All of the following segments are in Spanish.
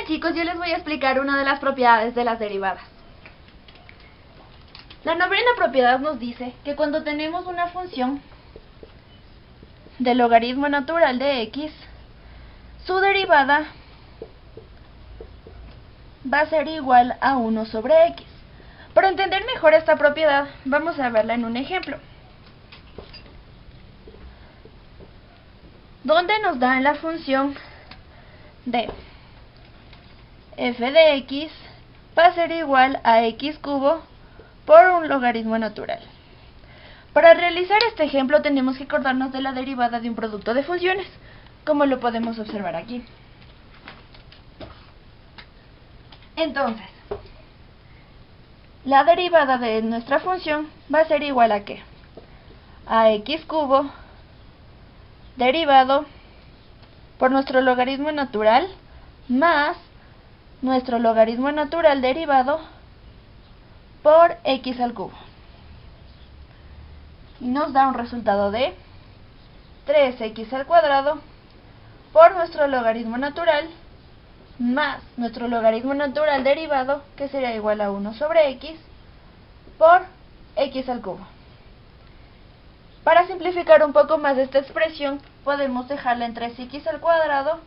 Hola chicos, yo les voy a explicar una de las propiedades de las derivadas. La novena propiedad nos dice que cuando tenemos una función del logaritmo natural de x, su derivada va a ser igual a 1 sobre x. Para entender mejor esta propiedad, vamos a verla en un ejemplo, donde nos dan la función de f de x va a ser igual a x cubo por un logaritmo natural. Para realizar este ejemplo tenemos que acordarnos de la derivada de un producto de funciones, como lo podemos observar aquí. Entonces, la derivada de nuestra función va a ser igual a ¿qué? A x cubo derivado por nuestro logaritmo natural más nuestro logaritmo natural derivado por x al cubo. Y nos da un resultado de 3x al cuadrado por nuestro logaritmo natural más nuestro logaritmo natural derivado, que sería igual a 1 sobre x por x al cubo. Para simplificar un poco más esta expresión, podemos dejarla en 3x al cuadrado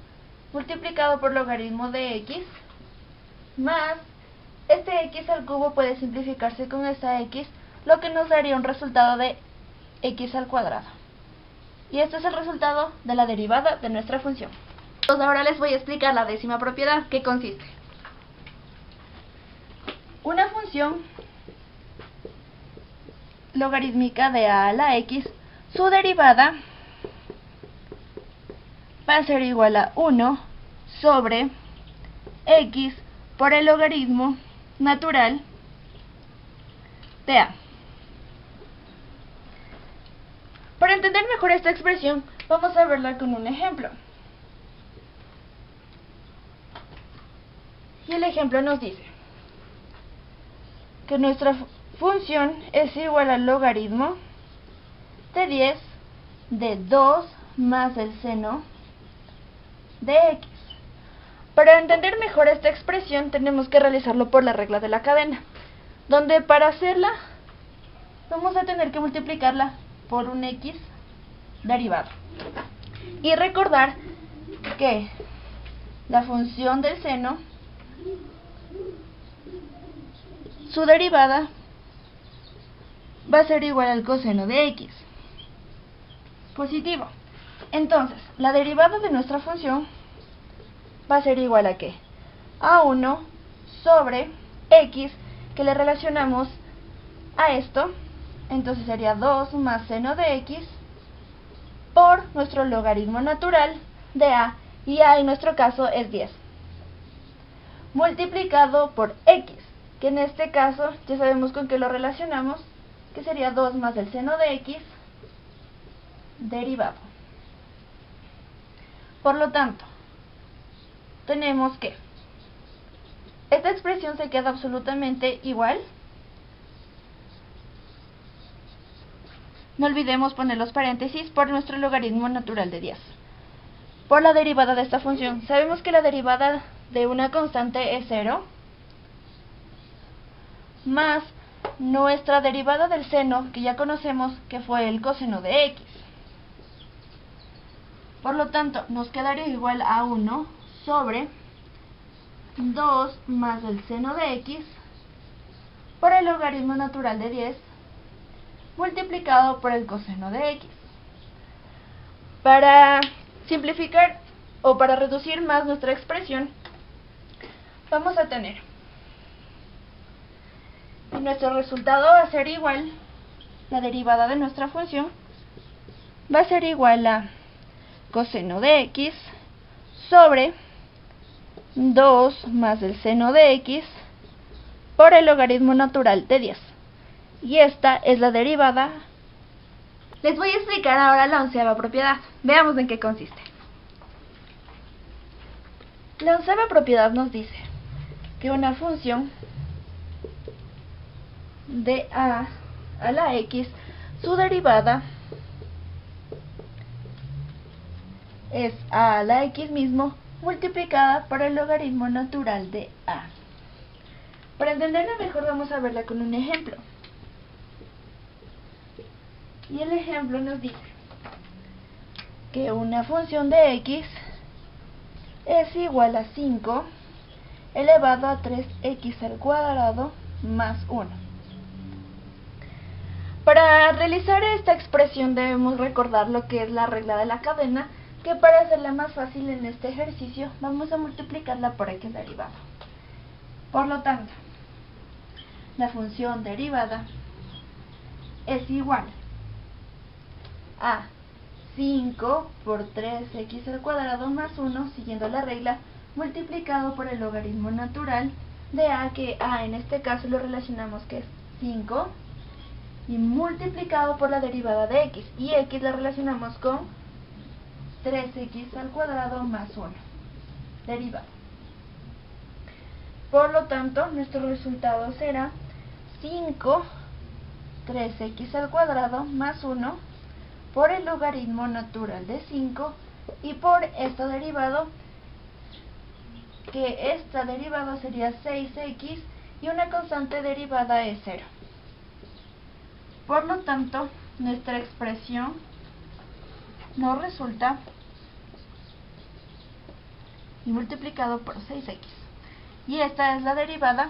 multiplicado por logaritmo de x más este x al cubo puede simplificarse con esta x, lo que nos daría un resultado de x al cuadrado. Y este es el resultado de la derivada de nuestra función. Entonces ahora les voy a explicar la décima propiedad, que consiste. Una función logarítmica de a la x, su derivada va a ser igual a 1 sobre x por el logaritmo natural de a. Para entender mejor esta expresión, vamos a verla con un ejemplo. Y el ejemplo nos dice que nuestra función es igual al logaritmo de 10 de 2 más el seno de x. Para entender mejor esta expresión tenemos que realizarlo por la regla de la cadena, donde para hacerla vamos a tener que multiplicarla por un x derivado. Y recordar que la función del seno, su derivada va a ser igual al coseno de x positivo. Entonces, la derivada de nuestra función va a ser igual a ¿qué? A 1 sobre x, que le relacionamos a esto, entonces sería 2 más seno de x por nuestro logaritmo natural de a, y a en nuestro caso es 10, multiplicado por x, que en este caso ya sabemos con qué lo relacionamos, que sería 2 más el seno de x derivado. Por lo tanto, tenemos que esta expresión se queda absolutamente igual. No olvidemos poner los paréntesis por nuestro logaritmo natural de 10. Por la derivada de esta función, sabemos que la derivada de una constante es 0, más nuestra derivada del seno, que ya conocemos que fue el coseno de x. Por lo tanto, nos quedaría igual a 1 sobre 2 más el seno de x por el logaritmo natural de 10 multiplicado por el coseno de x. Para simplificar o para reducir más nuestra expresión, vamos a tener nuestro resultado va a ser igual, la derivada de nuestra función va a ser igual a coseno de x sobre 2 más el seno de x por el logaritmo natural de 10. Y esta es la derivada. Les voy a explicar ahora la onceava propiedad. Veamos en qué consiste. La onceava propiedad nos dice que una función de a la x, su derivada es a la x mismo multiplicada por el logaritmo natural de a. Para entenderla mejor vamos a verla con un ejemplo. Y el ejemplo nos dice que una función de x es igual a 5 elevado a 3x al cuadrado más 1. Para realizar esta expresión debemos recordar lo que es la regla de la cadena, que para hacerla más fácil en este ejercicio vamos a multiplicarla por x derivado. Por lo tanto, la función derivada es igual a 5 por 3x al cuadrado más 1, siguiendo la regla, multiplicado por el logaritmo natural de a, que a en este caso lo relacionamos que es 5, y multiplicado por la derivada de x, y x la relacionamos con 3x al cuadrado más 1, derivada. Por lo tanto, nuestro resultado será 5 3x al cuadrado más 1 por el logaritmo natural de 5 y por esto derivado, que esta derivada sería 6x y una constante derivada es 0. Por lo tanto, nuestra expresión nos resulta y multiplicado por 6x. Y esta es la derivada